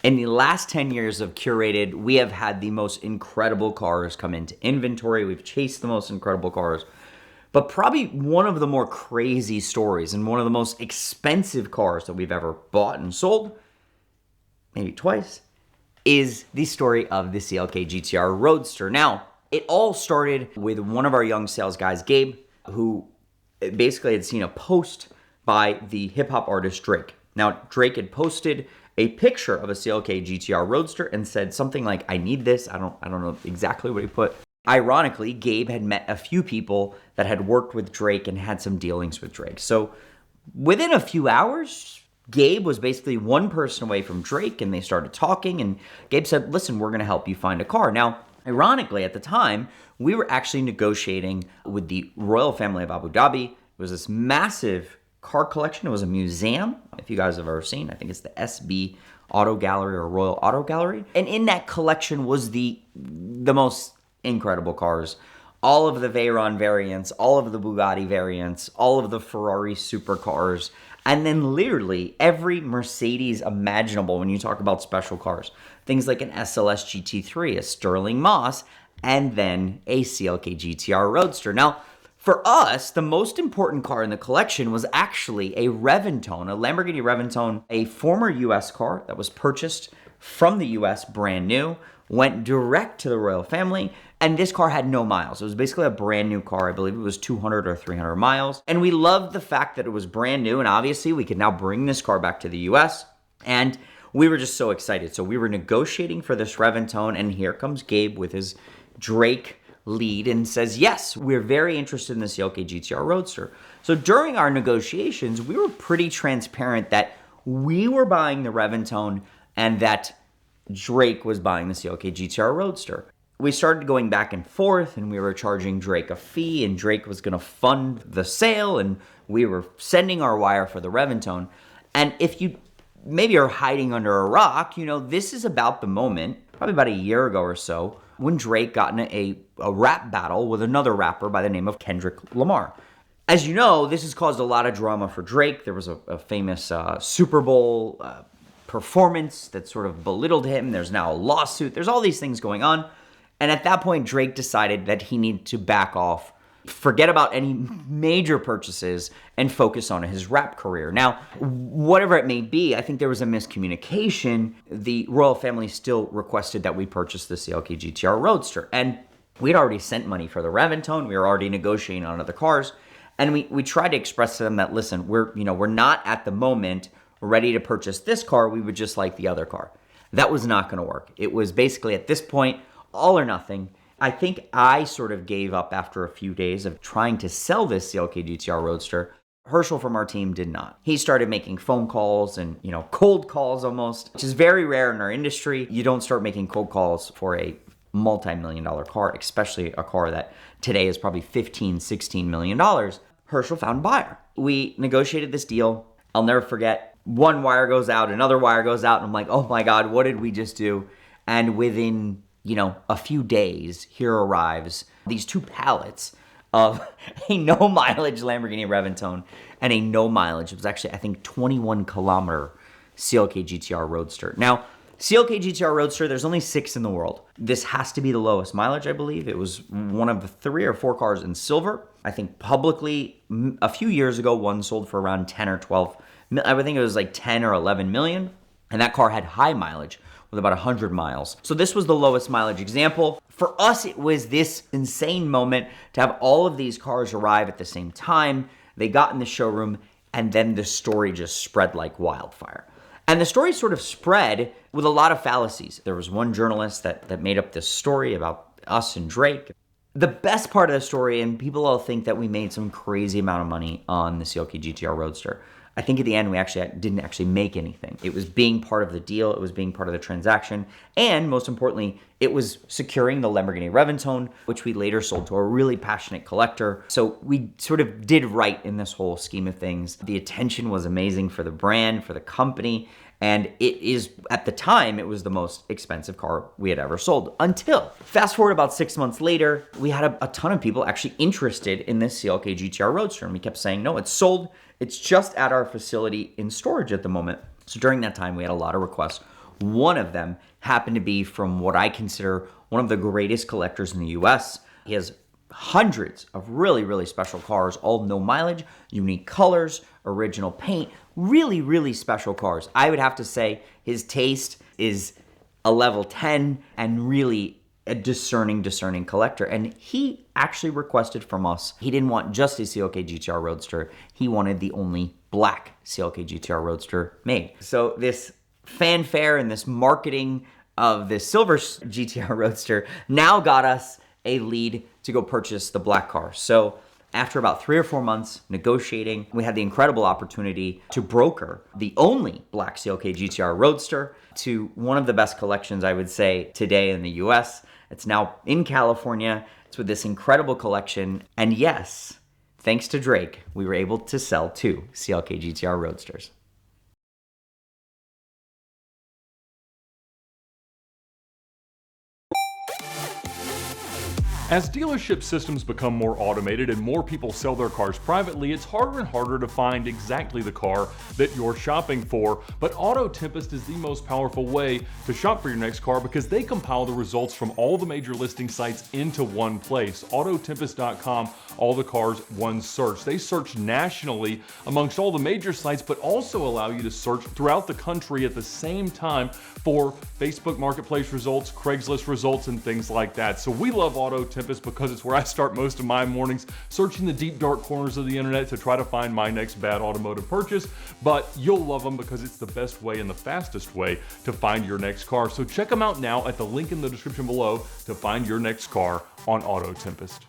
In the last 10 years of Curated, we have had the most incredible cars come into inventory. We've chased the most incredible cars. But probably one of the more crazy stories and one of the most expensive cars that we've ever bought and sold, maybe twice, is the story of the CLK GTR Roadster. Now, it all started with one of our young sales guys, Gabe, who basically had seen a post by the hip-hop artist Drake. Now, Drake had posted a picture of a CLK GTR Roadster and said something like, "I need this." I don't know exactly what he put. Ironically, Gabe had met a few people that had worked with Drake and had some dealings with Drake. So within a few hours, Gabe was basically one person away from Drake, and they started talking, and Gabe said, "Listen, we're going to help you find a car." Now, ironically, at the time, we were actually negotiating with the royal family of Abu Dhabi. It was this massive car collection. It was a museum, if you guys have ever seen. I think it's the SB Auto Gallery or Royal Auto Gallery. And in that collection was the most incredible cars. All of the Veyron variants, all of the Bugatti variants, all of the Ferrari supercars, and then literally every Mercedes imaginable when you talk about special cars. Things like an SLS GT3, a Sterling Moss, and then a CLK GTR Roadster. Now, for us, the most important car in the collection was actually a Reventone, a Lamborghini Reventone, a former US car that was purchased from the US brand new, went direct to the royal family, and this car had no miles. It was basically a brand new car. I believe it was 200 or 300 miles. And we loved the fact that it was brand new, and obviously we could now bring this car back to the US, and we were just so excited. So we were negotiating for this Reventone, and here comes Gabe with his Drake lead and says, "Yes, we're very interested in the CLK GTR Roadster." So during our negotiations, we were pretty transparent that we were buying the Reventone and that Drake was buying the CLK GTR Roadster. We started going back and forth, and we were charging Drake a fee, and Drake was going to fund the sale, and we were sending our wire for the Reventone. And if you maybe are hiding under a rock, this is about the moment, probably about a year ago or so, when Drake got in a rap battle with another rapper by the name of Kendrick Lamar. As you know, this has caused a lot of drama for Drake. There was a famous Super Bowl performance that sort of belittled him. There's now a lawsuit. There's all these things going on. And at that point, Drake decided that he needed to back off, forget about any major purchases, and focus on his rap career. Now, whatever it may be, I think there was a miscommunication. The royal family still requested that we purchase the CLK GTR Roadster. And we'd already sent money for the Reventone. We were already negotiating on other cars. And we tried to express to them that, listen, we're not at the moment ready to purchase this car. We would just like the other car. That was not going to work. It was basically at this point, all or nothing. I think I sort of gave up after a few days of trying to sell this CLK GTR Roadster. Herschel from our team did not. He started making phone calls and, cold calls almost, which is very rare in our industry. You don't start making cold calls for a multi-million-dollar car, especially a car that today is probably $15, $16 million. Herschel found a buyer. We negotiated this deal. I'll never forget. One wire goes out, another wire goes out, and I'm like, oh my God, what did we just do? And within a few days, here arrives these two pallets of a no mileage Lamborghini Reventone and a no mileage, it was actually, I think, 21 kilometer CLK GTR Roadster. Now, CLK GTR Roadster, there's only 6 in the world. This has to be the lowest mileage, I believe. It was one of the 3 or 4 cars in silver. I think publicly, a few years ago, one sold for around 10 or 12. I would think it was like 10 or 11 million. And that car had high mileage with about 100 miles. So this was the lowest mileage example. For us, it was this insane moment to have all of these cars arrive at the same time. They got in the showroom, and then the story just spread like wildfire. And the story sort of spread with a lot of fallacies. There was one journalist that made up this story about us and Drake. The best part of the story, and people all think that we made some crazy amount of money on the CLK GTR Roadster. I think at the end, we didn't actually make anything. It was being part of the deal. It was being part of the transaction. And most importantly, it was securing the Lamborghini Reventone, which we later sold to a really passionate collector. So we sort of did right in this whole scheme of things. The attention was amazing for the brand, for the company. And it is, at the time, it was the most expensive car we had ever sold. Until, fast forward about 6 months later, we had a ton of people actually interested in this CLK GTR Roadster. And we kept saying, no, it's sold. It's just at our facility in storage at the moment. So during that time, we had a lot of requests. One of them happened to be from what I consider one of the greatest collectors in the US. He has hundreds of really, really special cars, all no mileage, unique colors, original paint, really, really special cars. I would have to say his taste is a level 10 and really a discerning collector. And he actually requested from us, he didn't want just a CLK GTR Roadster, he wanted the only black CLK GTR Roadster made. So this fanfare and this marketing of this silver GTR Roadster now got us a lead to go purchase the black car. So after about 3 or 4 months negotiating, we had the incredible opportunity to broker the only black CLK GTR Roadster to one of the best collections, I would say, today in the US. It's now in California. It's with this incredible collection. And yes, thanks to Drake, we were able to sell 2 CLK GTR Roadsters. As dealership systems become more automated and more people sell their cars privately, it's harder and harder to find exactly the car that you're shopping for. But Auto Tempest is the most powerful way to shop for your next car because they compile the results from all the major listing sites into one place. Autotempest.com, all the cars, one search. They search nationally amongst all the major sites, but also allow you to search throughout the country at the same time for Facebook Marketplace results, Craigslist results, and things like that. So we love Auto Tempest because it's where I start most of my mornings, searching the deep dark corners of the internet to try to find my next bad automotive purchase. But you'll love them because it's the best way and the fastest way to find your next car. So check them out now at the link in the description below to find your next car on Auto Tempest.